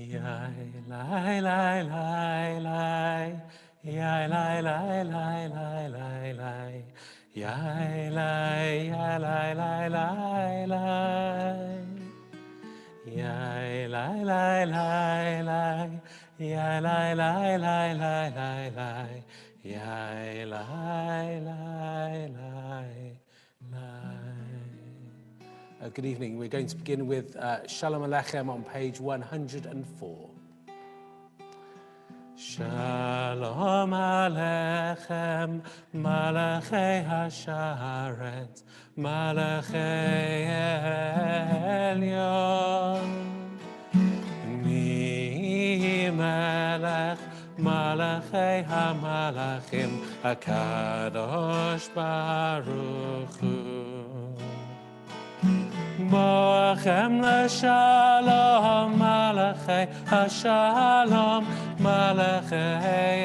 Yai lai lai lai lai, yai lai lai lai lai lai lai, yai lai lai lai lai lai, yai lai lai lai lai, yai lai lai lai lai lai lai, yai lai lai lai lai. Good evening. We're going to begin with Shalom Aleichem on page 104. Shalom Aleichem, Malachei Hasharet, Malachei Elyon. Mi Melech, Malachei HaMalachim, HaKadosh Baruch Hu. Boachem l'shalom, malachei hashalom, malachei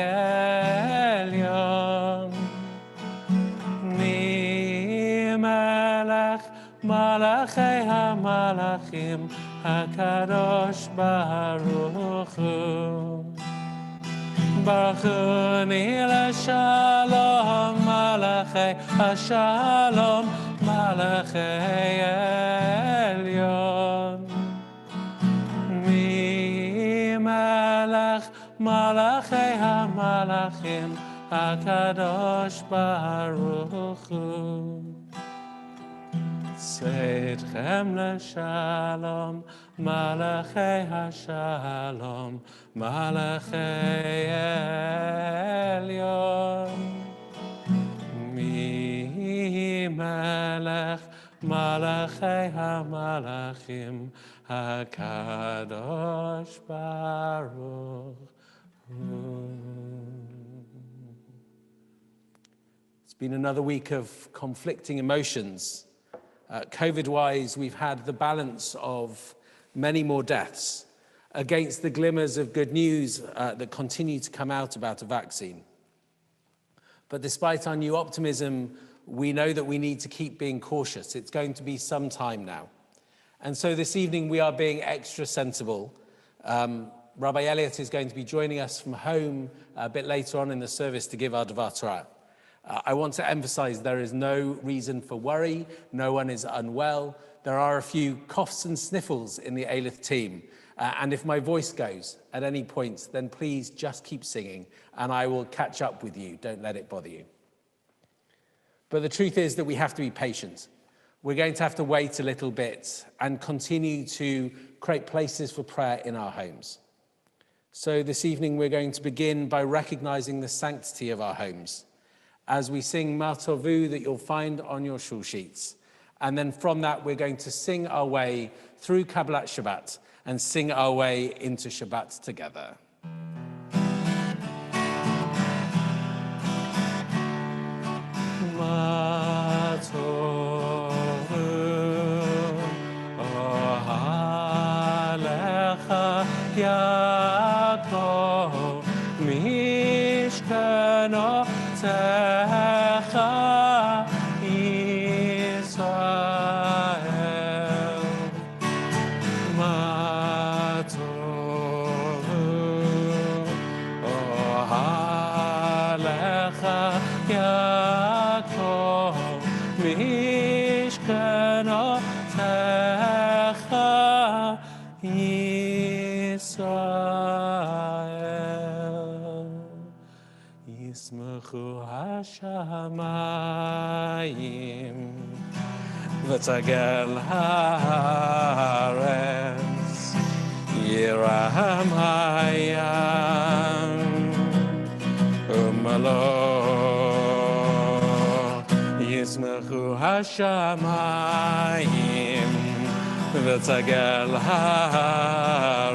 elyon. Mi melech, malachei hamalachim, hakadosh baruch hu. Baruchuni l'shalom, malachei hashalom, malachei elyon. Mi melech, malachei hamalachim, hakadosh baruch hu. Tzedchem l'shalom, malachei hashalom, malachei elyon. Mi melech, malachei hamalachim, hakadosh baruch hu. It's been another week of conflicting emotions. COVID-wise, we've had the balance of many more deaths against the glimmers of good news that continue to come out about a vaccine. But despite our new optimism, we know that we need to keep being cautious. It's going to be some time now. And so this evening we are being extra sensible. Rabbi Elliot is going to be joining us from home a bit later on in the service to give our Dvar Torah. I want to emphasize there is no reason for worry. No one is unwell. There are a few coughs and sniffles in the Eilith team. And if my voice goes at any point, then please just keep singing and I will catch up with you. Don't let it bother you. But the truth is that we have to be patient. We're going to have to wait a little bit and continue to create places for prayer in our homes. So this evening, we're going to begin by recognizing the sanctity of our homes as we sing Matovu that you'll find on your shul sheets. And then from that, we're going to sing our way through Kabbalat Shabbat and sing our way into Shabbat together. Matovu ohalecha Yaakov mishkano techa Yisrael. Matovu ohalecha Yaakov mishkano techa Yisrael. Yismachu hashamayim v'tagel haaretz yiram hayam umalo yismachu hashamayim v'tagel haaretz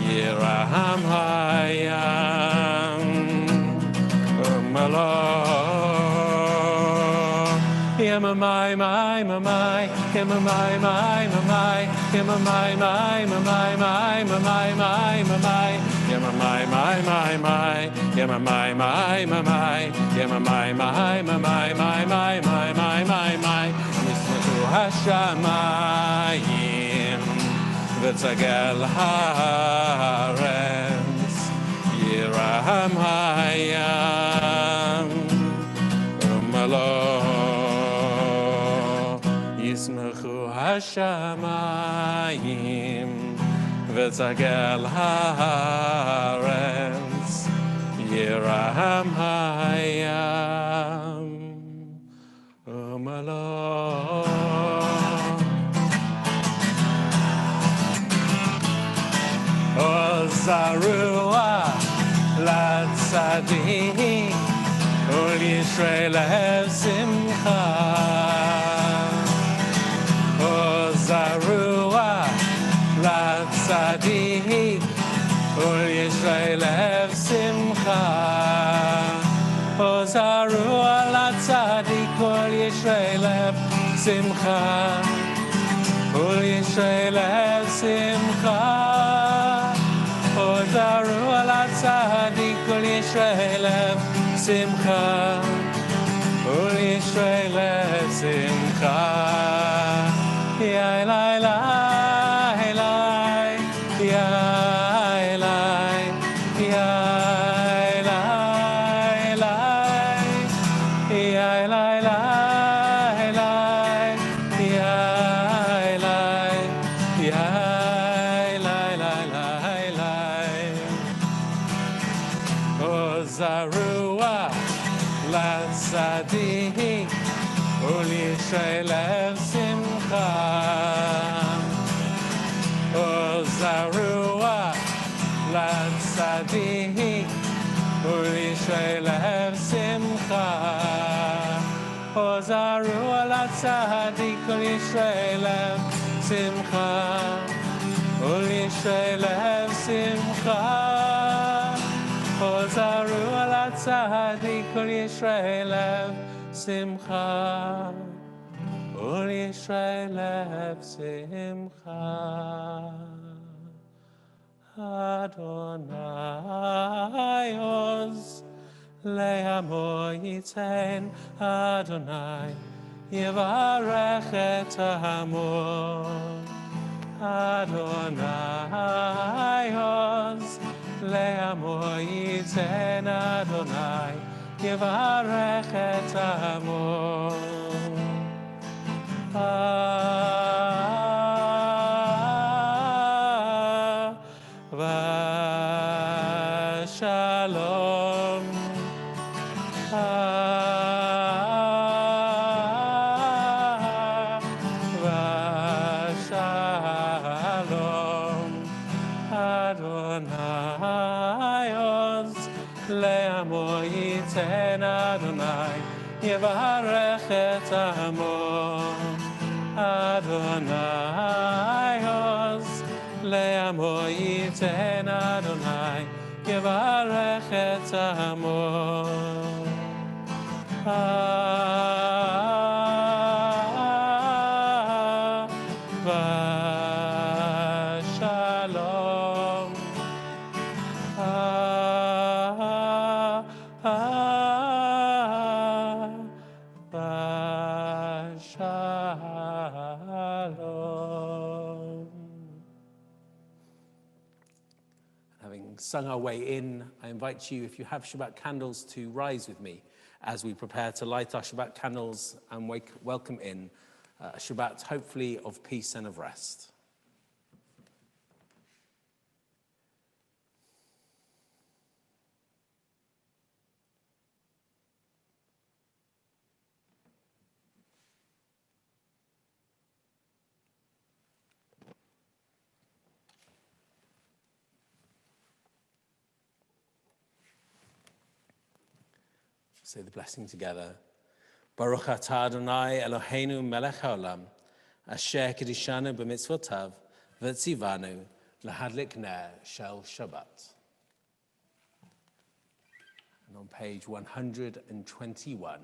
yiram hayam umalo Yamamai, my, my, yamamai, my, my, yamamai, my, my, my, my, my, my, my, yamamai, my, my, my, yamamai, my, my, my, yamamai, my, my, my, my, my, my, my, my, Yismachu hashamayim v'tzagel haaretz yiram hayam umalo yismechu hashamayim v'tzagel haaretz yiram hayam umalo Zarua Latzadik Ol Yisrael Simcha O Zarua Latzadik Ol Yisrael Simcha O Zarua Latzadik Ol Yisrael Simcha Ol Yisrael Simcha Daru ala tzadik kol Yisrael simcha kol Yisrael simcha ya elai elai ya elai ya elai elai ya elai elai ya elai ya Zarua Latzadik Ol Yisrael Simcha O Zarua Latzadik Ol Yisrael Simcha O Zarua Latzadik Ol Yisrael Simcha Ol Yisrael Simcha Zaru ala tzadik Ol Yisrael simcha Ol Yisrael simcha Adonai Oz le'amo yitzen Adonai yivarech et amo Adonai Oz Le'amo yitzen Adonai Yivarech et amo Shalom Shalom Adonai Oz Le'amo yitzen Adonai Yivarech et amo Adonai Oz Le'amo yitzen Adonai Yivarech et amo Shalom Shalom. Having sung our way in, I invite you, if you have Shabbat candles, to rise with me as we prepare to light our Shabbat candles and welcome in a Shabbat, hopefully, of peace and of rest. Say the blessing together. Baruch atah Adonai Eloheinu melech haolam, asher kedishanu b'mitzvotav, v'tzivanu lahadlik ner shel Shabbat. And on page 121.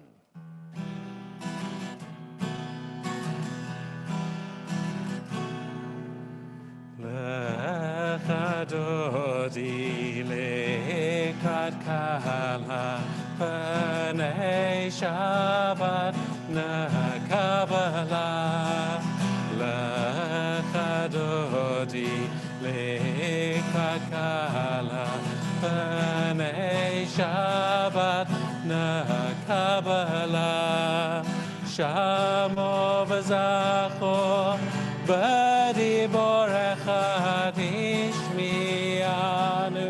Lecha dodi lekrat kala B'nei Shabbat nakabala Lecha dodi Shabbat nakabala Shamo v'zacho b'dibor echad ishmianu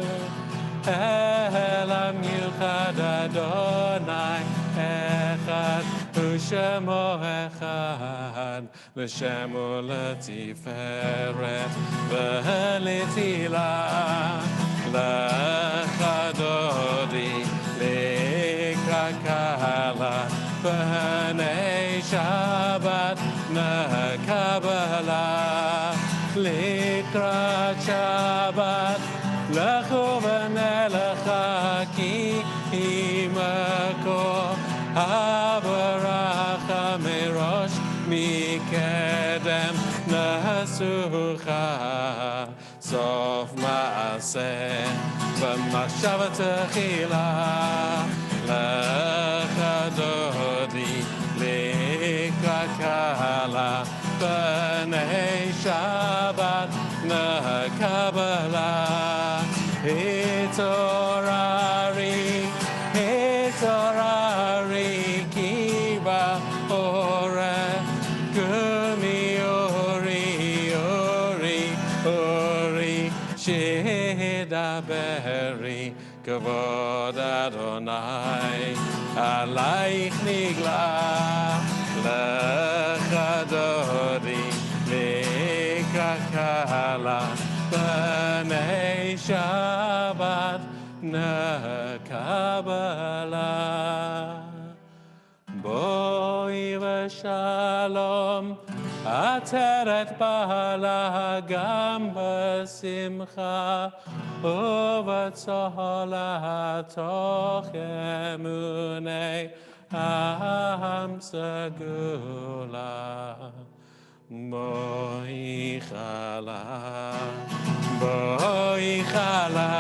Elam yuchad Adonai echad U'shemo echad V'shemo letiferet v'letila L'chadodi l'kakala B'nei Shabbat nakabala L'krat Shabbat L'chu v'nelecha ki imako Habaracha merosh mikedem nasucha Sof ma'aseh v'machshava techila L'chadodi l'kakala B'nei Shabbat nakabala Hitorari kiba ore Gumi ori Shedaberi Kavod Adonai Alaich nigla L'chadodi L'kakala B'nei Shabbat nakabala Boi v'shalom Ateret bala gam b'simcha U'v'tzola toch emunei Am segula Boi chala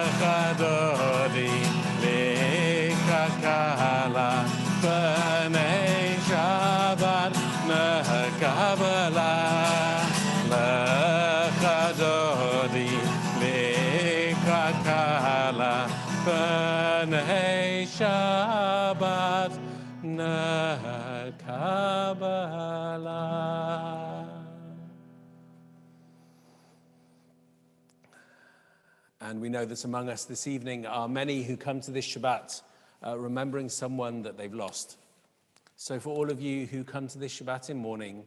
L'chadodi l'kakala B'nei Shabbat nakabala L'chadodi l'kakala B'nei Shabbat nakabala And we know that among us this evening are many who come to this Shabbat remembering someone that they've lost. So for all of you who come to this Shabbat in mourning,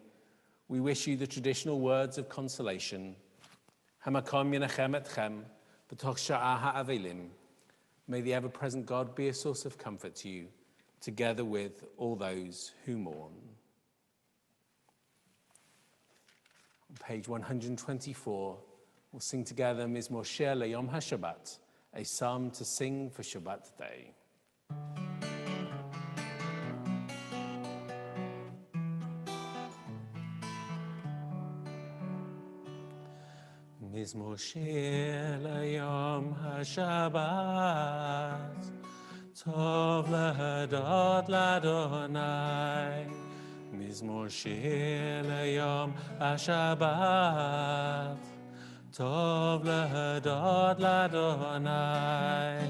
we wish you the traditional words of consolation. Hamakom yenachem etchem b'toch sha'ah ha'avelim. May the ever-present God be a source of comfort to you, together with all those who mourn. On page 124, we'll sing together Mizmor Shir Yom HaShabbat, a psalm to sing for Shabbat day. Mizmor Shir Yom HaShabbat, Tov lahadot l'Adonai. Mizmor Shir Yom HaShabbat, Tov lahadot l'Adonai.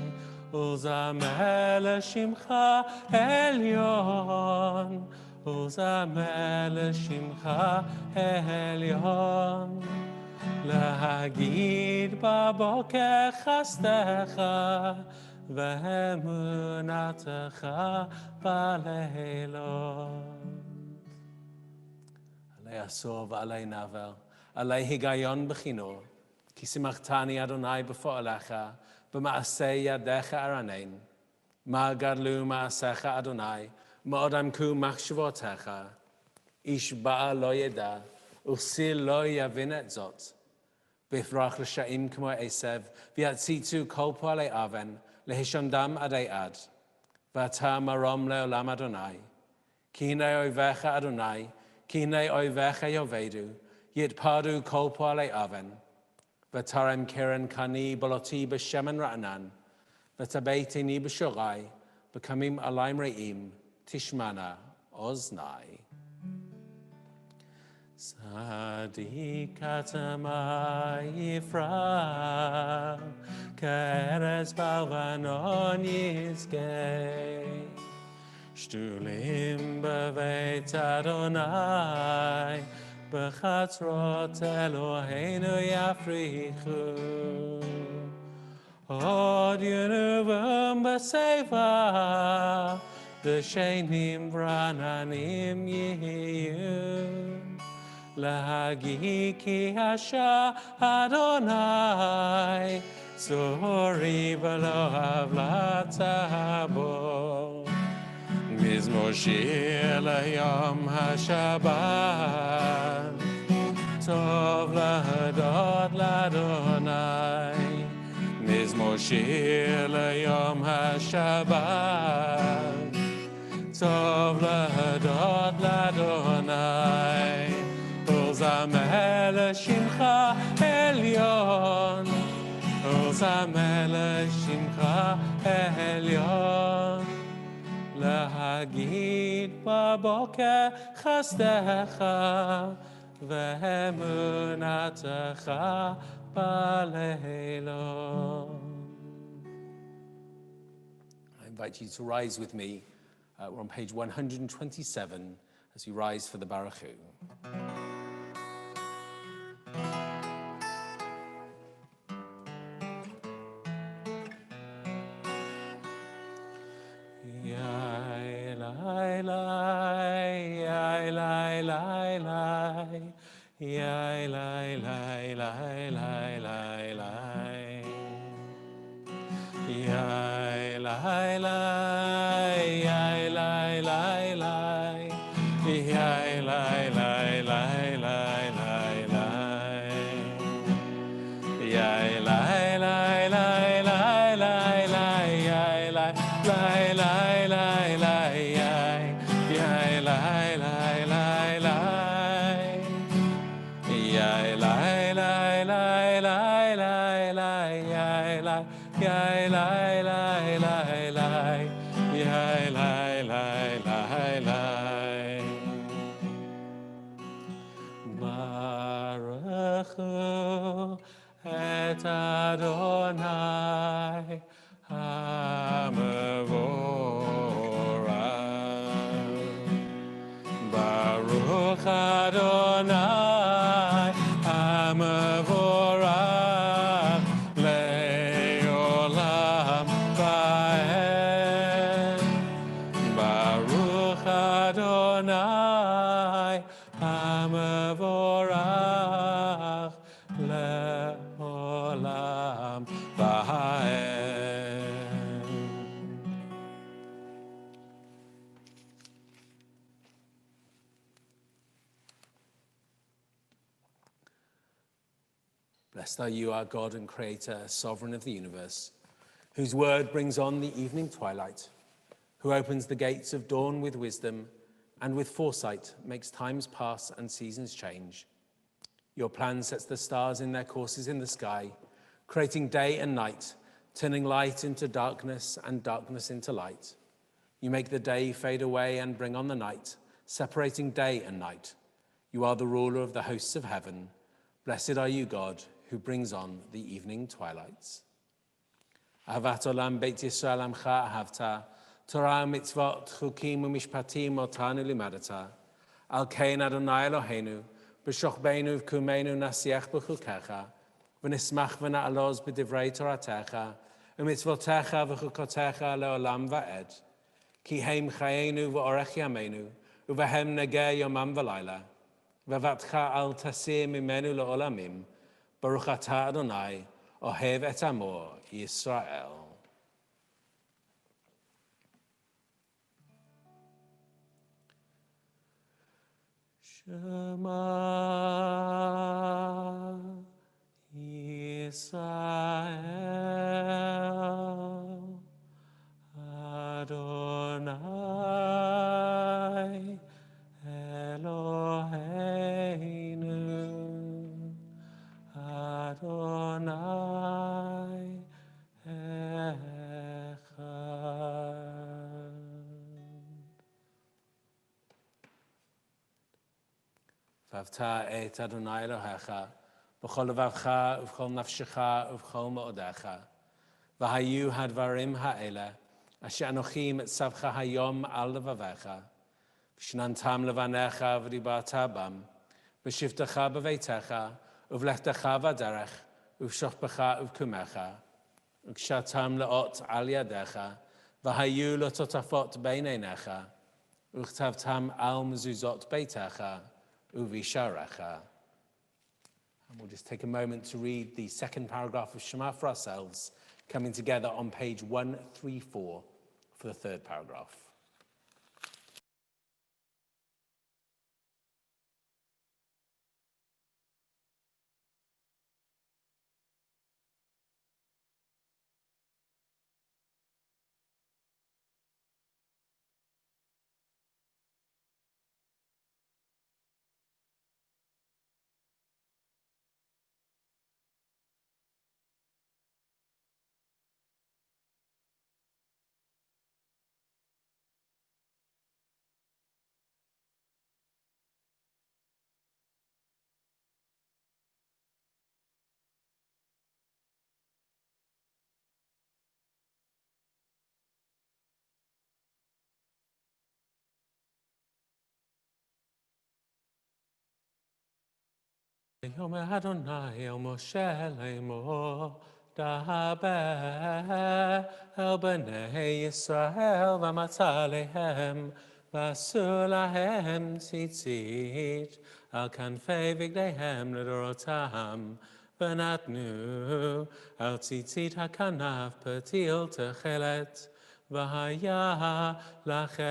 Uzamer l'shimcha elyon, Uzamer l'shimcha elyon. להגיד בבוקר חסדך ואמונתך בלילות. עלי עשור ועלי נבר, עלי היגיון בחינו, כי שמחתני אדוני בפועלך, במעשה ידיך ארנן. מה גדלו מעשיך אדוני, מאוד עמקו מחשבותיך. איש בא לא ידע, וכסיל לא יבין את זאת. בפרח רשעים כמו עשב, ויציצו כל פועלי אבן, להשמדם עדי עד. ואתה מרום לעולם אדוני. כי הנה אויביך אדוני, כי הנה אויביך יאבדו, יתפרדו כל פועלי אבן. ותרם קרן קני בלותי בשמן רענן, ותביתני בשורי, בקמים עליים רעים, תשמענה אוזני. Sadiqat Yifra, Keres Balvanon Yizgei, Shtulim Beveit Adonai, Bechatzrot Eloheinu Yafrichu, Od Yunuvim B'Seva, B'Shenim Brananim Yiyu, Lahagi ki hasha Adonai, Zori v'lo havlatabo. Mizmor shir layom haShabbat, Tov lahadot l'Adonai. Mizmor shir layom haShabbat, Tov lahadot l'Adonai. Uzamel shimcha elyon, Uzamel shimcha elyon, Lahagid baboker chastecha, Ve'emunatecha baleilon. I invite you to rise with me. We're on page 127 as we rise for the Baruchu. Et Adonai HaMevorach, Baruch Adonai HaMevorach, Le'olam Va'ed. Baruch Adonai HaMevorach, Le'olam Va'ed. Blessed are you, our God and Creator, Sovereign of the universe, whose word brings on the evening twilight, who opens the gates of dawn with wisdom and with foresight makes times pass and seasons change. Your plan sets the stars in their courses in the sky, creating day and night, turning light into darkness and darkness into light. You make the day fade away and bring on the night, separating day and night. You are the ruler of the hosts of heaven. Blessed are you, God, who brings on the evening twilights. Ahavat olam beit Yisrael amcha ahavta, Torah mitzvot chukim u'mishpatim otanu limadata, al kein Adonai Eloheinu, b'shochbeinu v'kumeinu nasiach b'chukecha, v'nismach v'na'aloz b'divrei Toratecha, u'mitzvotecha v'chukotecha le'olam va'ed, ki heim chayenu v'orech yameinu, u'vahem negeh yomam v'layla, v'vatcha al tasir mimenu le'olamim, Baruch atah Adonai, ohev et amor Yisrael. Shema Yisrael, Adonai Eloheinu, Adonai Echad. ואהבת את אדוני אלוהיך, בכל לבבך ובכל נפשך ובכל מאודיך. והיו הדברים האלה, אשר אנוכי מצווך היום על לבביך, ושננתם לבניך ודיברת בם, בשבתך בביתך, ובלכתך בדרך, ובשוכבך ובקומך, וקשרתם לאות על ידיך, והיו לטוטפות בין עיניך, וכתבתם על מזוזות ביתך, ובשעריך. And we'll just take a moment to read the second paragraph of Shema for ourselves, coming together on page 134 for the third paragraph. יום אדוני אל משה לאמור, דבר אל בני ישראל ואמרת להם, ועשו להם ציצית על כנפי בגדיהם לדורותם, ונתנו על ציצית הכנף פתיל תכלת. והיה לכם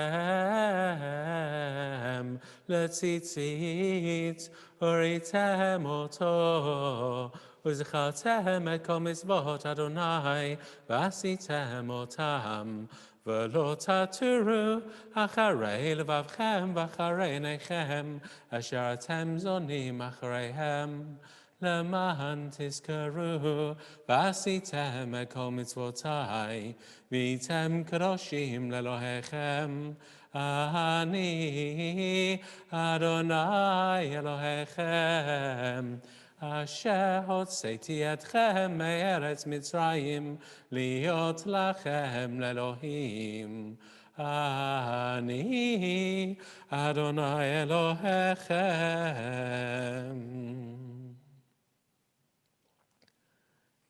לציצית, וראיתם אותו, וזכרתם את כל מצוות אדוני, ועשיתם אותם, ולא תתירו אחרי לבבכם ואחרי עיניכם, אשר אתם זונים אחריהם. למען תזכרו, ועשיתם את כל מצוותי, והייתם קדושים לאלוהיכם. אני אדוני אלוהיכם, אשר הוצאתי אתכם מארץ מצרים, להיות לכם לאלוהים. אני אדוני אלוהיכם.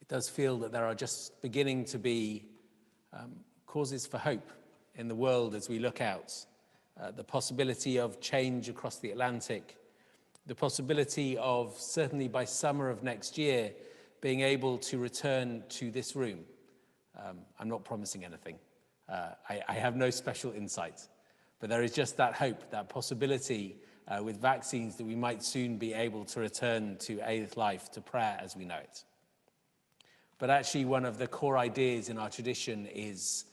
It does feel that there are just beginning to be causes for hope in the world as we look out. The possibility of change across the Atlantic, the possibility of, certainly by summer of next year, being able to return to this room. I'm not promising anything. I have no special insight, but there is just that hope, that possibility with vaccines that we might soon be able to return to Erev life, to prayer as we know it. But actually, one of the core ideas in our tradition is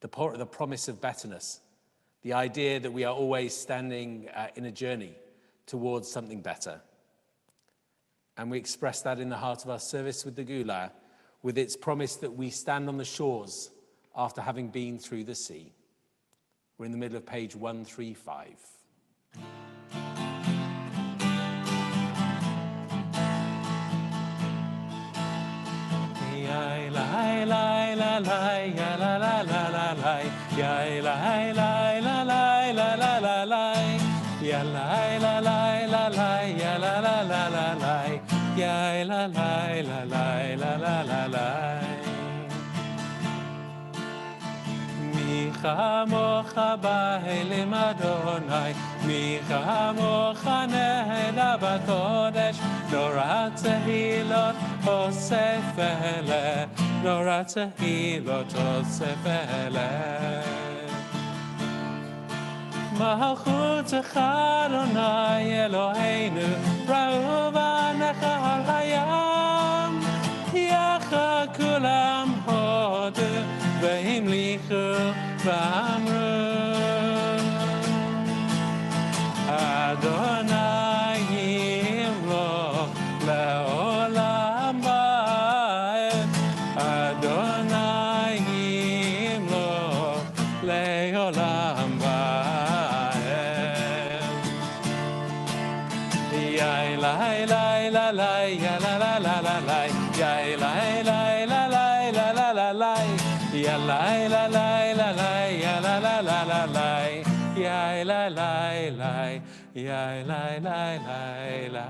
the promise of betterness, the idea that we are always standing in a journey towards something better. And we express that in the heart of our service with the Gula, with its promise that we stand on the shores after having been through the sea. We're in the middle of page 135. מי כמוך באלים אדוני, מי כמוך נהנה בקודש, נורא תהילות אוסף אלה, נורא תהילות אוסף אלה. מלכותך אדוני אלוהינו, ראו בניך על הים, יחד כולם הודו והמליכו ואמרו, אדוני ימלוך לעולם ועד, אדוני ימלוך לעולם ועד. la la la la, ya la la la la la, ya la la la la la la la la, ya la la la la la, ya la la la la la, ya la la la, ya la la la la.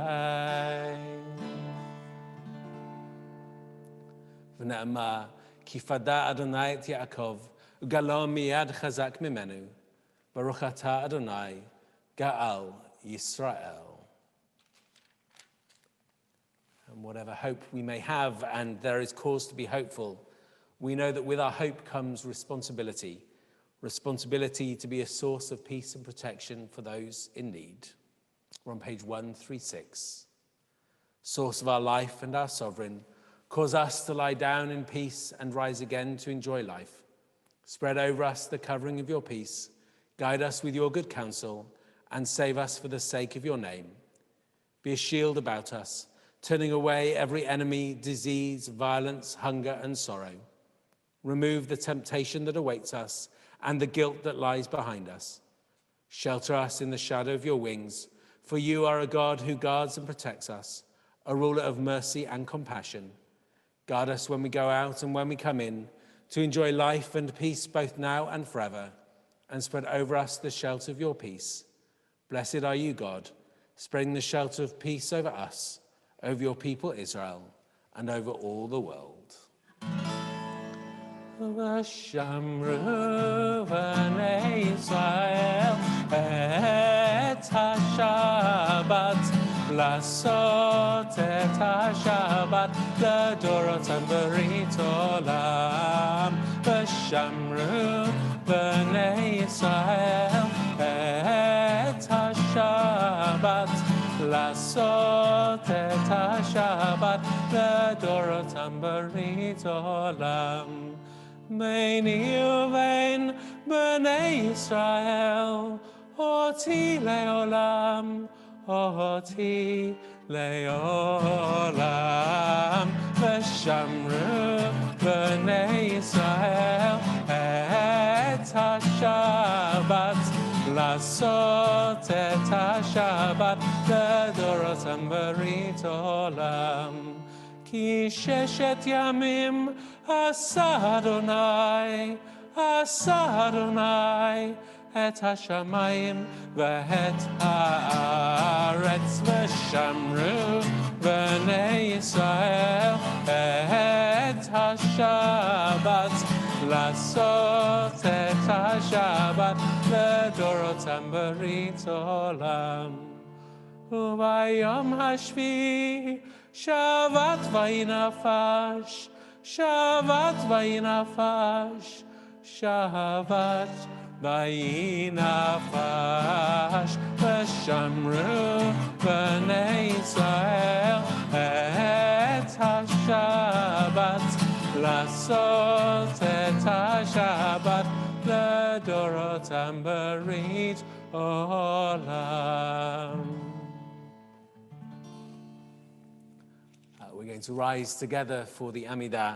ונאמר, כי פדה אדוני את יעקב, וגלו מיד חזק ממנו. ברוך אתה אדוני, גאל Yisrael. And whatever hope we may have, and there is cause to be hopeful, we know that with our hope comes responsibility. Responsibility to be a source of peace and protection for those in need. We're on page 136. Source of our life and our sovereign, cause us to lie down in peace and rise again to enjoy life. Spread over us the covering of your peace. Guide us with your good counsel and save us for the sake of your name. Be a shield about us, turning away every enemy, disease, violence, hunger, and sorrow. Remove the temptation that awaits us and the guilt that lies behind us. Shelter us in the shadow of your wings, for you are a God who guards and protects us, a ruler of mercy and compassion. Guard us when we go out and when we come in, to enjoy life and peace both now and forever, and spread over us the shelter of your peace. Blessed are you, God, spreading the shelter of peace over us, over your people Israel, and over all the world. V'shamru b'nei Yisrael et ha-Shabbat, לעשות את השבת לדורותם ברית עולם. ושמרו בני ישראל את השבת, לעשות את השבת לדורותם ברית עולם. ביני ובין בני ישראל אותי לעולם, אותי לעולם. ושמרו בני ישראל את השבת, לעשות את השבת לדורותם ברית עולם. כי ששת ימים עשה אדוני, עשה אדוני את השמיים ואת הארץ. ושמרו בני ישראל את השבת, לעשות את השבת לדורותם ברית עולם. וביום השביעי שבת ויהי נפש, שבת ויהי נפש, שבת ויהי נפש. ושמרו בני ישראל את השבת, לעשות את השבת לדורותם ברית עולם. We're going to rise together for the Amidah.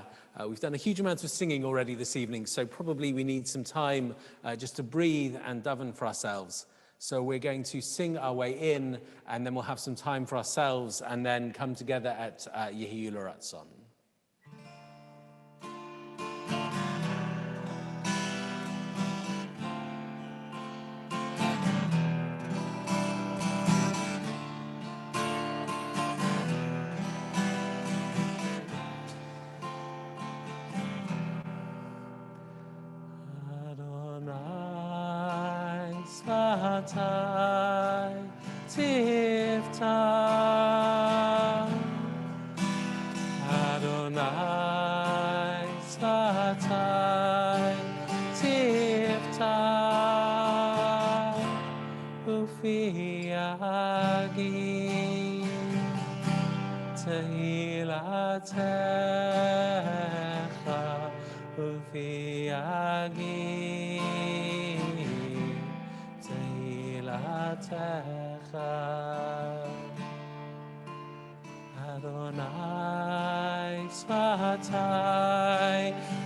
We've done a huge amount of singing already this evening, so probably we need some time just to breathe and daven for ourselves. So we're going to sing our way in, and then we'll have some time for ourselves, and then come together at Yehi Ratzon. Svatai Tiftah, Adonai Svatai Tiftah, Ufi Yagi Tehilatecha, Ufi Yagi Adonai Svatai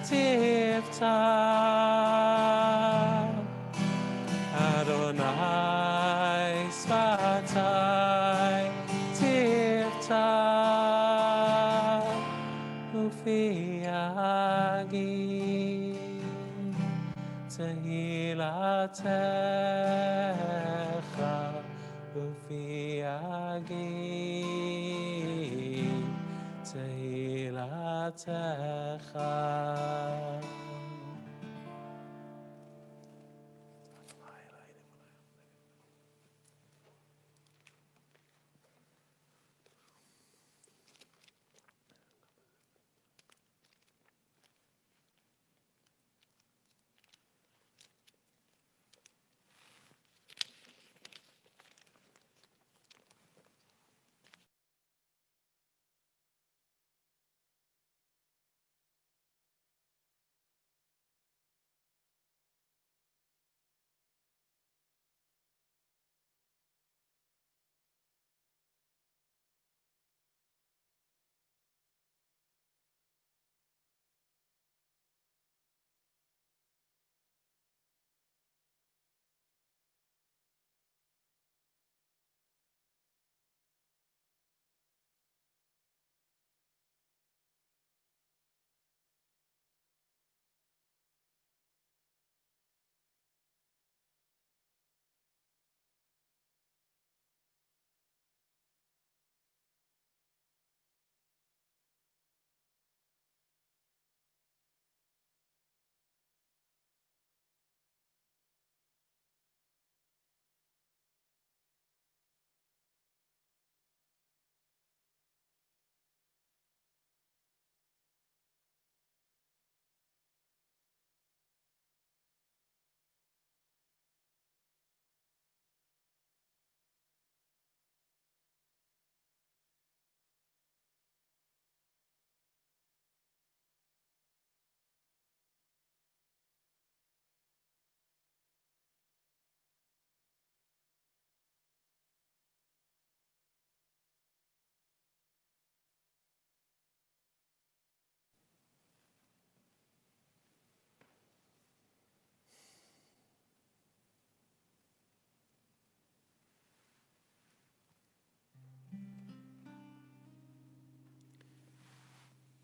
Tiftah, Adonai Svatai Tiftah. ufi agi tehilatecha.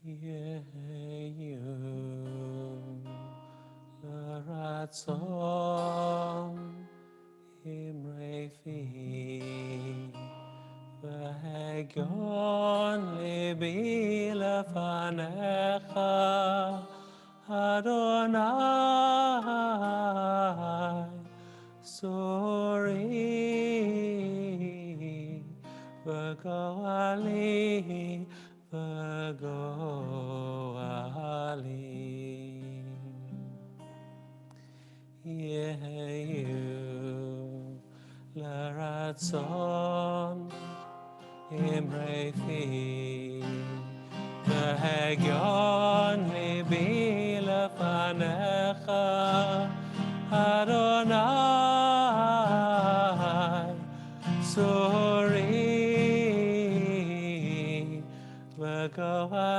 Yehu l'ratzon imrei fi v'hegon libi lefanecha Adonai sori v'goali Yehu l'ratzon imrei fi v'hegon libi lefanecha Adonai sori v'goali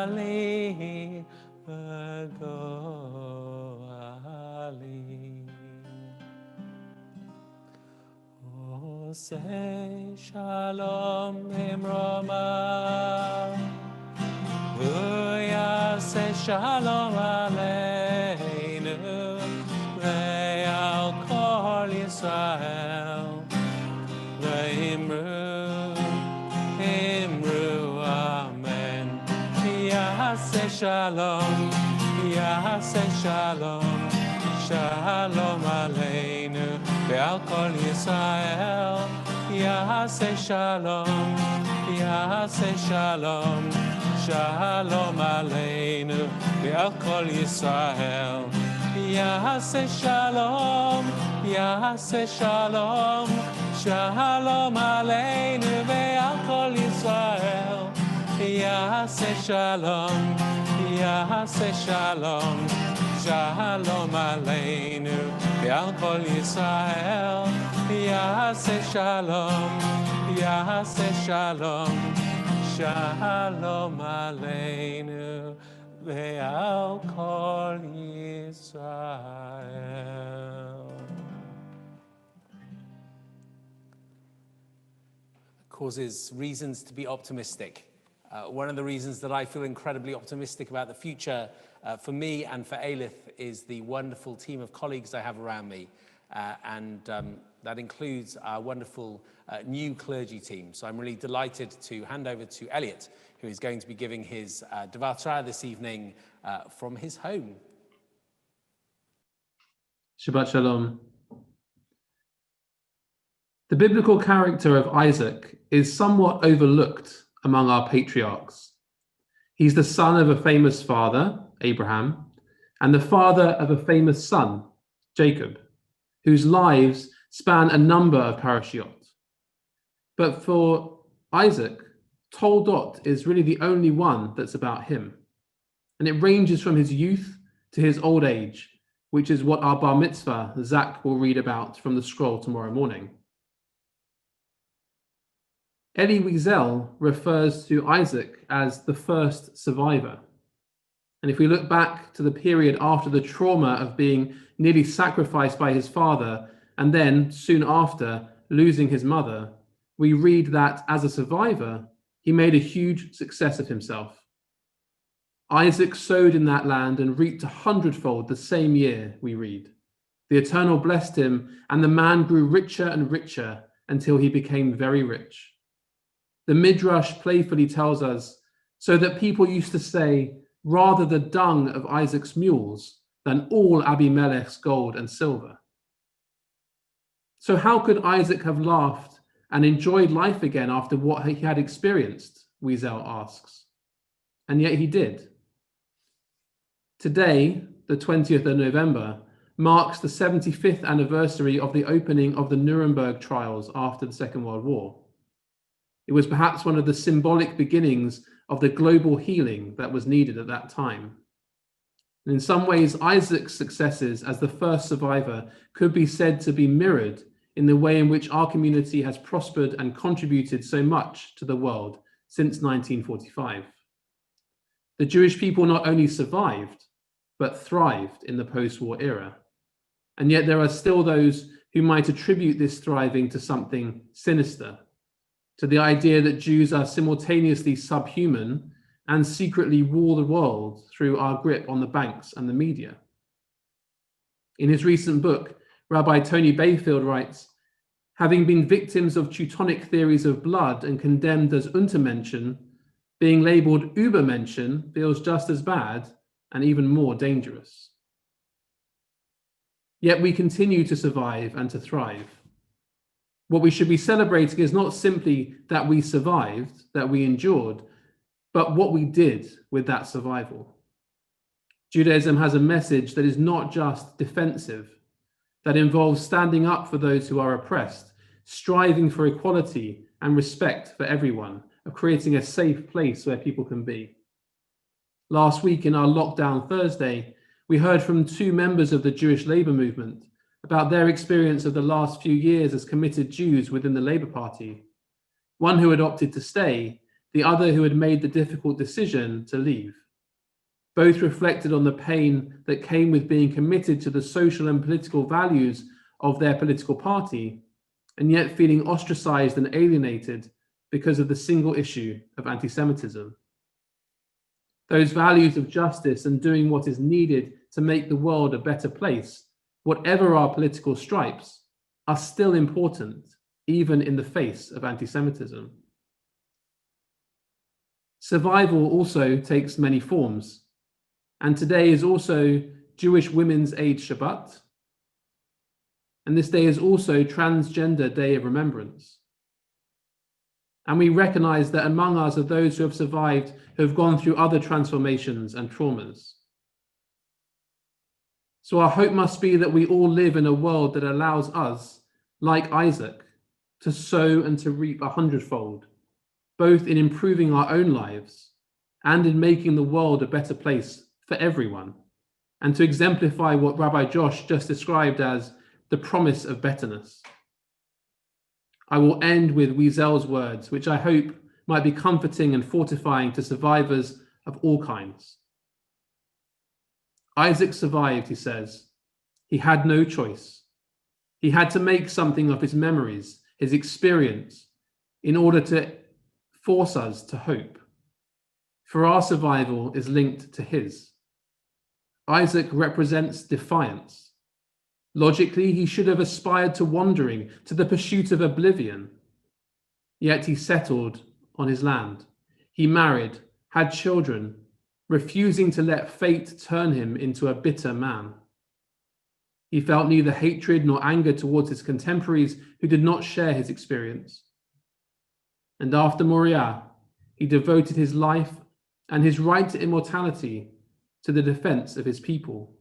Say shalom imroma V'yaseh shalom aleinu Ve'al kol Yisrael Ve'imru amen Yaseh shalom Shalom aleinu Ve'al kol Yisrael Yaseh shalom Shalom aleinu Ve'al kol Yisrael Yaseh shalom Shalom aleinu Ve'al kol Yisrael Yaseh shalom Shalom aleinu Ve'al kol Yisrael Yaseh shalom Shalom aleinu Ve'al kol Yisrael Causes reasons to be optimistic. One of the reasons that I feel incredibly optimistic about the future for me and for Eilith is the wonderful team of colleagues I have around me. and that includes our wonderful new clergy team. So I'm really delighted to hand over to Elliot, who is going to be giving his Devar Torah this evening from his home. Shabbat Shalom. The biblical character of Isaac is somewhat overlooked among our patriarchs. He's the son of a famous father, Abraham, and the father of a famous son, Jacob, whose lives span a number of parashiot. But for Isaac, Toldot is really the only one that's about him. And it ranges from his youth to his old age, which is what our bar mitzvah, Zach, will read about from the scroll tomorrow morning. Elie Wiesel refers to Isaac as the first survivor. And if we look back to the period after the trauma of being nearly sacrificed by his father, and then soon after losing his mother, we read that as a survivor, he made a huge success of himself. Isaac sowed in that land and reaped 100-fold the same year, we read. The Eternal blessed him, and the man grew richer and richer until he became very rich. The Midrash playfully tells us, so that people used to say, rather the dung of Isaac's mules than all Abimelech's gold and silver. So how could Isaac have laughed and enjoyed life again after what he had experienced, Wiesel asks. And yet he did. Today, the 20th of November, marks the 75th anniversary of the opening of the Nuremberg trials after the Second World War. It was perhaps one of the symbolic beginnings of the global healing that was needed at that time. And in some ways, Isaac's successes as the first survivor could be said to be mirrored in the way in which our community has prospered and contributed so much to the world since 1945. The Jewish people not only survived, but thrived in the post-war era. And yet there are still those who might attribute this thriving to something sinister, to the idea that Jews are simultaneously subhuman and secretly rule the world through our grip on the banks and the media. In his recent book, Rabbi Tony Bayfield writes, having been victims of Teutonic theories of blood and condemned as Untermenschen, being labeled Übermenschen feels just as bad and even more dangerous. Yet we continue to survive and to thrive. What we should be celebrating is not simply that we survived, that we endured, but what we did with that survival. Judaism has a message that is not just defensive, that involves standing up for those who are oppressed, striving for equality and respect for everyone, of creating a safe place where people can be. Last week in our Lockdown Thursday, we heard from two members of the Jewish labor movement about their experience of the last few years as committed Jews within the Labour Party. One who had opted to stay, the other who had made the difficult decision to leave. Both reflected on the pain that came with being committed to the social and political values of their political party, and yet feeling ostracized and alienated because of the single issue of anti-Semitism. Those values of justice and doing what is needed to make the world a better place, whatever our political stripes, are still important, even in the face of anti-Semitism. Survival also takes many forms, and today is also Jewish Women's Aid Shabbat, and this day is also Transgender Day of Remembrance. And we recognize that among us are those who have survived, who have gone through other transformations and traumas. So our hope must be that we all live in a world that allows us, like Isaac, to sow and to reap 100-fold, both in improving our own lives and in making the world a better place for everyone, and to exemplify what Rabbi Josh just described as the promise of betterness. I will end with Wiesel's words, which I hope might be comforting and fortifying to survivors of all kinds. Isaac survived, he says. He had no choice. He had to make something of his memories, his experience, in order to force us to hope. For our survival is linked to his. Isaac represents defiance. Logically, he should have aspired to wandering, to the pursuit of oblivion. Yet he settled on his land. He married, had children, refusing to let fate turn him into a bitter man. He felt neither hatred nor anger towards his contemporaries who did not share his experience. And after Moriah, he devoted his life and his right to immortality to the defense of his people.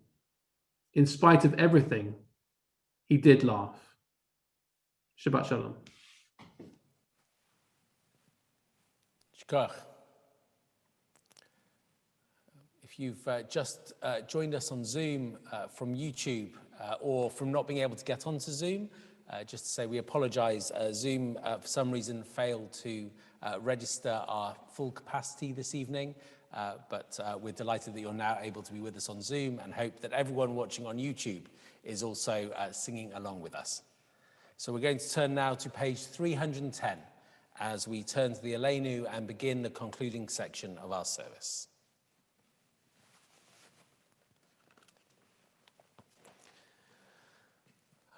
In spite of everything, he did laugh. Shabbat Shalom. Shkoch. If you've just joined us on Zoom from YouTube or from not being able to get onto Zoom, just to say we apologize. Zoom, for some reason, failed to register our full capacity this evening, but we're delighted that you're now able to be with us on Zoom and hope that everyone watching on YouTube is also singing along with us. So we're going to turn now to page 310 as we turn to the Aleinu and begin the concluding section of our service.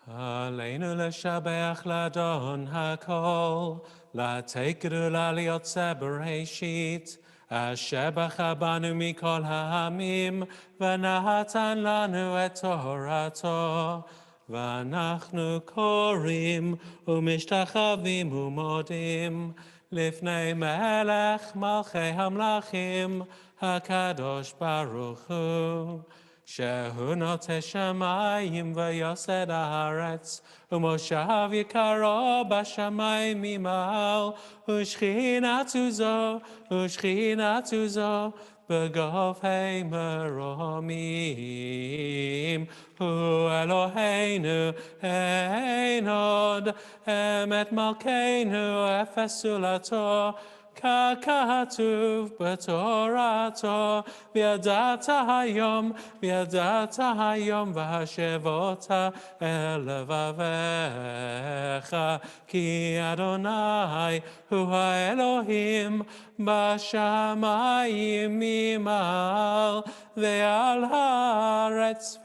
Aleinu l'shabeach l'adon hakol, l'tekeru l'aliot sebereshit, asher bacha banu mikol ha'amim, v'natan lanu et torato, v'anachnu korim u'mishtachavim u'modim, lifnei melech malchei hamlachim, hakadosh baruch hu. Shehu noteh shamayim v'yosed haaretz, u'moshav yikaro b'shamayim mimal, u'shchinatu zo, b'gov hei meromim. Hu Eloheinu ein od, emet malkeinu efesu lato, ככתוב בתורתו, וידעת היום והשבות אל לבביך, כי אדוני הוא האלוהים בשמיים ממעל, ועל הארץ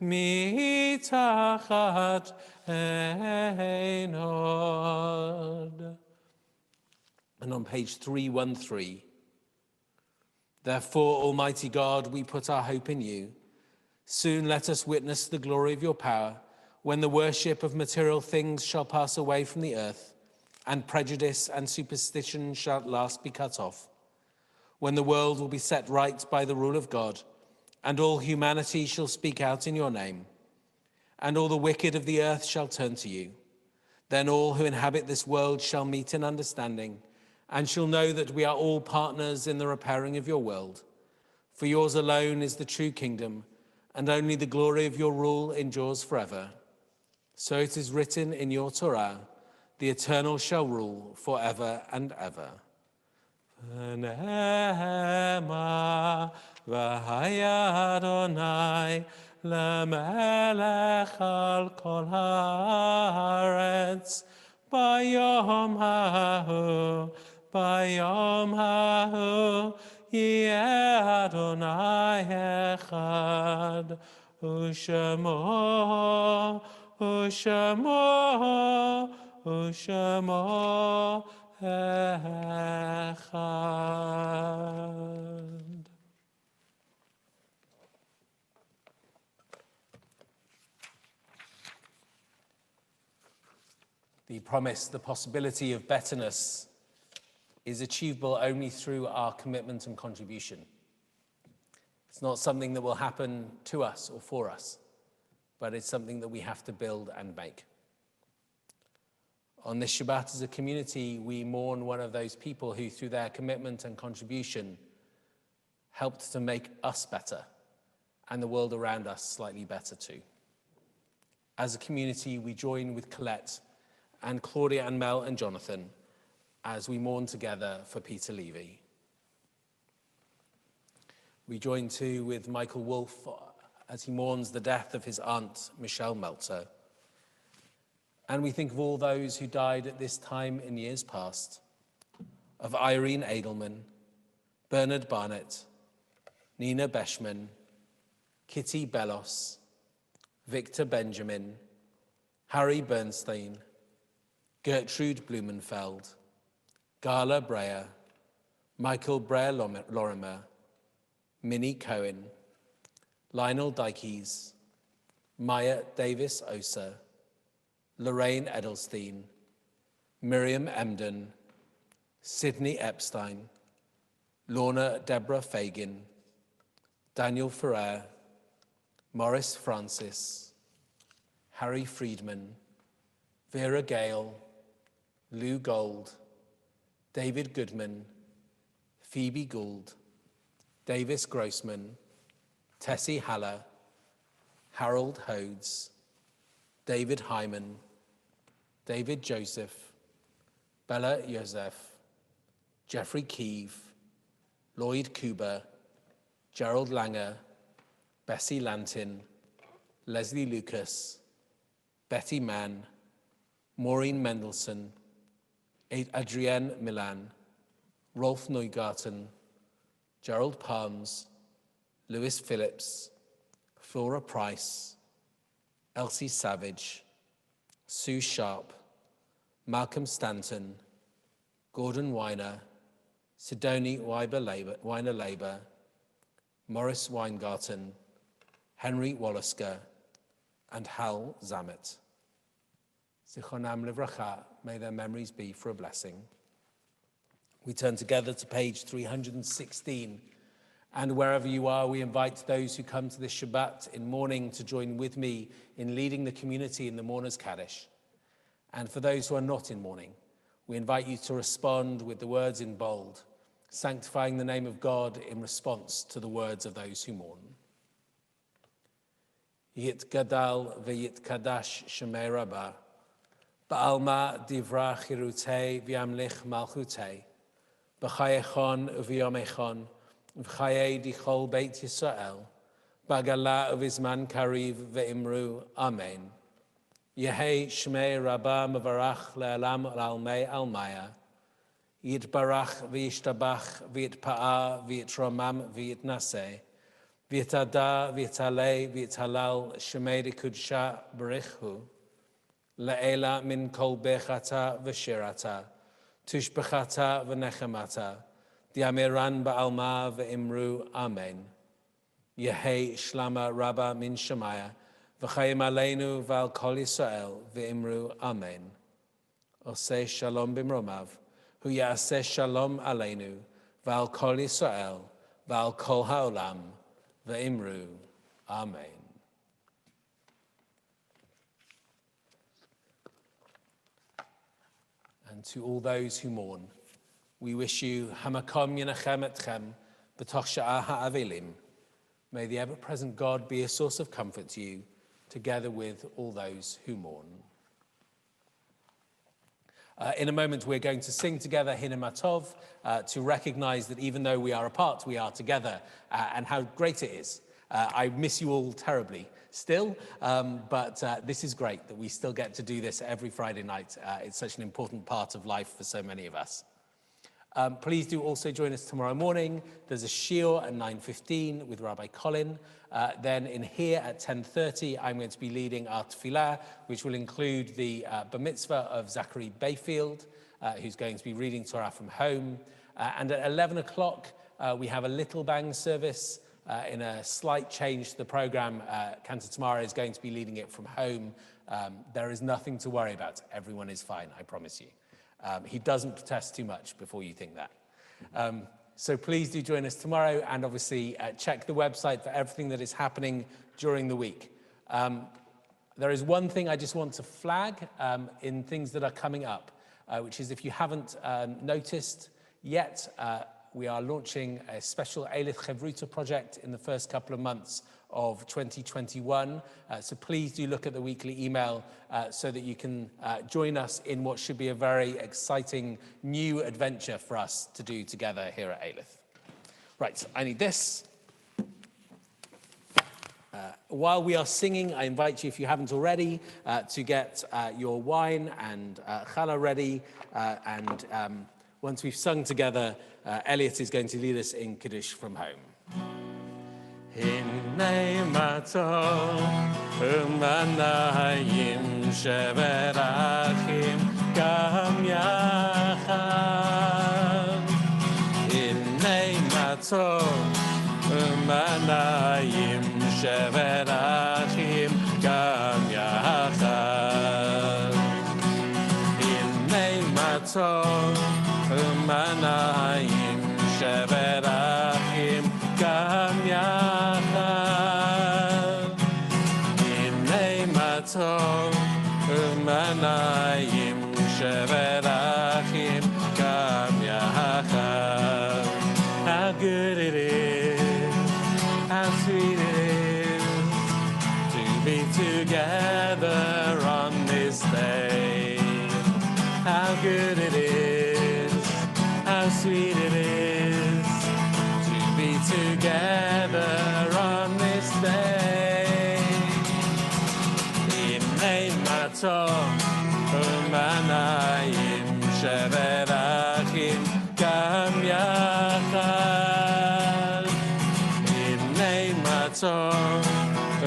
מתחת ein od. And on page 313, therefore, Almighty God, we put our hope in you. Soon let us witness the glory of your power, when the worship of material things shall pass away from the earth, and prejudice and superstition shall at last be cut off, when the world will be set right by the rule of God, and all humanity shall speak out in your name, and all the wicked of the earth shall turn to you. Then all who inhabit this world shall meet in understanding, and shall know that we are all partners in the repairing of your world. For yours alone is the true kingdom, and only the glory of your rule endures forever. So it is written in your Torah, the eternal shall rule forever and ever. V'nehema v'haya Adonai lemelech al kol haaretz bayom hahu yeh Adonai echad u'shemo echad. The promise, the possibility of betterness is achievable only through our commitment and contribution. It's not something that will happen to us or for us, but it's something that we have to build and make. On this Shabbat as a community, we mourn one of those people who, through their commitment and contribution, helped to make us better and the world around us slightly better too. As a community, we join with Colette and Claudia and Mel and Jonathan as we mourn together for Peter Levy. We join too with Michael Wolfe as he mourns the death of his aunt, Michelle Meltzer. And we think of all those who died at this time in years past, of Irene Edelman, Bernard Barnett, Nina Beshman, Kitty Bellos, Victor Benjamin, Harry Bernstein, Gertrude Blumenfeld, Gala Breyer, Michael Breyer-Lorimer, Minnie Cohen, Lionel Dykes, Maya Davis-Osa, Lorraine Edelstein, Miriam Emden, Sydney Epstein, Lorna Deborah Fagin, Daniel Ferrer, Morris Francis, Harry Friedman, Vera Gale, Lou Gold, David Goodman, Phoebe Gould, Davis Grossman, Tessie Haller, Harold Hodes, David Hyman, David Joseph, Bella Joseph, Jeffrey Keeve, Lloyd Kuber, Gerald Langer, Bessie Lantin, Leslie Lucas, Betty Mann, Maureen Mendelsohn, Adrienne Milan, Rolf Neugarten, Gerald Palms, Lewis Phillips, Flora Price, Elsie Savage, Sue Sharp, Malcolm Stanton, Gordon Weiner, Sidonie Weiner-Laber, Morris Weingarten, Henry Wallisker, and Hal Zamet. Zichronam livracha, may their memories be for a blessing. We turn together to page 316, and wherever you are, we invite those who come to this Shabbat in mourning to join with me in leading the community in the Mourners Kaddish. And for those who are not in mourning, we invite you to respond with the words in bold, sanctifying the name of God in response to the words of those who mourn. Yit gadal v'yit kadash shemei rabbah, ba'alma divra chirutei v'yamlich malchutei, b'chayechon v'yomechon, v'chayei dichol beit Yisrael, b'gala v'izman kariv v'imru, Amen. Yehei shmei rabbah mevarach le'alam almei almaya, yitbarach v'yishtabach v'yitpa'a v'yitromam v'yitnaseh, v'yitada v'yitalei v'yitalal shemei dikudsha b'richu, le'ela min kol bechata v'shirata, tushbechata v'nechemata, diamiran ba'alma v'imru, Amen. Yehei shlama rabba min shemaya, v'chayim aleinu v'al kol Yisrael v'imru, Amen. Oseh shalom b'mromav, hu ya'aseh shalom aleinu v'al kol Yisrael v'al kol ha'olam v'imru, Amen. And to all those who mourn, we wish you hamakom yenachem etchem b'toch sha'ah ha'avilim. May the ever-present God be a source of comfort to you, together with all those who mourn. In a moment, we're going to sing together Hine Matov to recognize that even though we are apart, we are together, and how great it is. I miss you all terribly still, but this is great that we still get to do this every Friday night. It's such an important part of life for so many of us. Please do also join us tomorrow morning. There's a shiur at 9:15 with Rabbi Colin. Then in here at 10:30, I'm going to be leading our tefillah, which will include the bar mitzvah of Zachary Bayfield, who's going to be reading Torah from home. And at 11 o'clock, we have a little bang service in a slight change to the program. Cantor Tamara is going to be leading it from home. There is nothing to worry about. Everyone is fine, I promise you. He doesn't protest too much before you think that. So please do join us tomorrow, and obviously check the website for everything that is happening during the week. There is one thing I just want to flag in things that are coming up, which is, if you haven't noticed yet, we are launching a special Eilith Chevruta project in the first couple of months of 2021. So please do look at the weekly email so that you can join us in what should be a very exciting new adventure for us to do together here at Eilith. Right, I need this. While we are singing, I invite you, if you haven't already, to get your wine and challah ready. Once we've sung together, Elliot is going to lead us in Kiddush from home. Hinei matzot u'manayim sheberachim gam yachad. Hinei matzot u'manayim sheberachim gam yachad. Hinei matzot u'manayim sheberachim gam yachad. Hinei matzot u'manayim sheberachim gam yachad. How good it is, how sweet it is to be together on this day. How good it is, how sweet it is to be together on this day. Hinei matzot u'manayim sheberachim gam yachad. Hinei matzot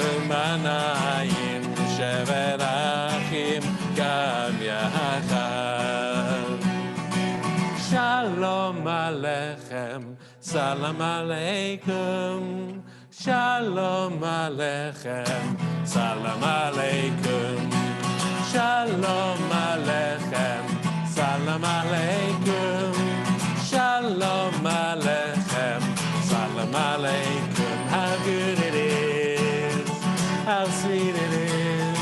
u'manayim sheberachim gam yachad. Shalom Aleichem, Salam Aleikum. Shalom Aleichem, Salam Aleikum. Shalom Aleichem, Salam Aleikum. Shalom Aleichem, Salam Aleikum. How good it is, how sweet it is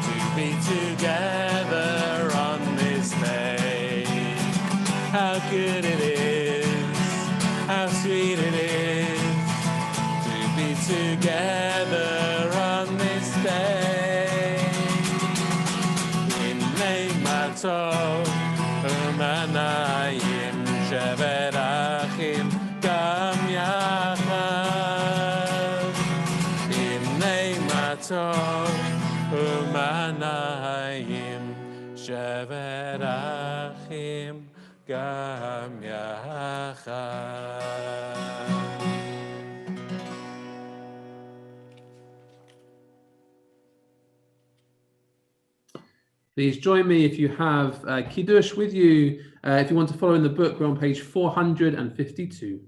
to be together on this day. How good it is, how sweet it is to be together on this day. Hinei matzot u'manayim sheberachim gam yachad. Hinei matzot u'manayim sheberachim gam yachad. Please join me if you have Kiddush with you. If you want to follow in the book, we're on page 452.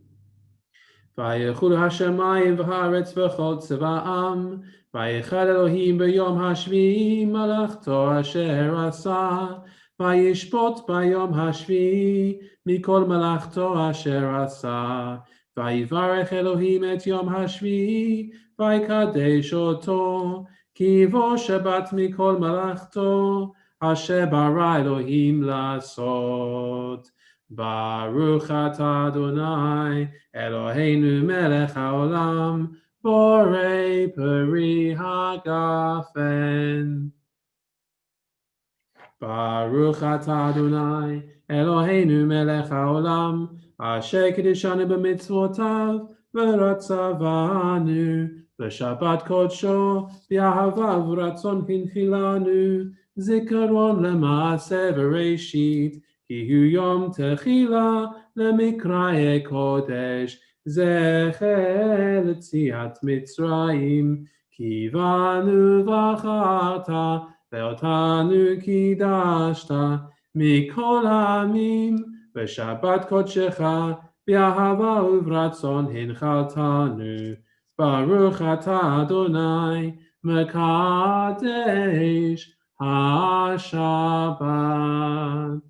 Vayechulu hashamayim v'haaretz v'chol tzva'am vayechal Elohim b'yom hashvi'i malachto asher asa vayishpot b'yom hashvi'i mikol malachto asher asa vayivarech Elohim et yom hashvi'i vayikadesh oto ki vo Shabbat mikol malachto asher bara Elohim lasot. Baruch atah Adonai Eloheinu melech haolam borei peri hagafen. Baruch atah Adonai Eloheinu melech haolam asher kiddushanu b'mitzvotav v'ratzavanu v'shabbat kodsho v'ahavav v'ratzon hinchilanu zikaron lema'aseh v'reishit Ki hu yom techila lemikraye kodesh zecher l'tziat Mitzrayim kivanu v'acharta ve'otanu kidashta mikol ha'amim v'shabbat kodshecha v'ahava uvratzon hinchaltanu Baruch atah Adonai mekadesh ha'shabbat.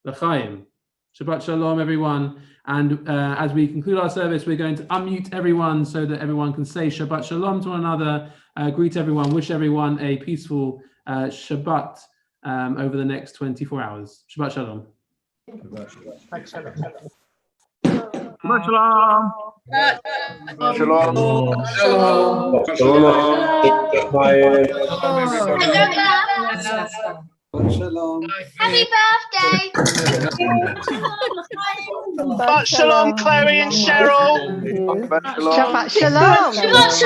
L'chaim. Shabbat shalom, everyone. And as we conclude our service, we're going to unmute everyone so that everyone can say Shabbat shalom to one another, greet everyone, wish everyone a peaceful Shabbat over the next 24 hours. Shabbat shalom. Shabbat shalom. Shabbat shalom. Shalom. Shalom. Happy birthday! Shabbat shalom, Chloe and Cheryl. Shabbat shalom. Shabbat shalom!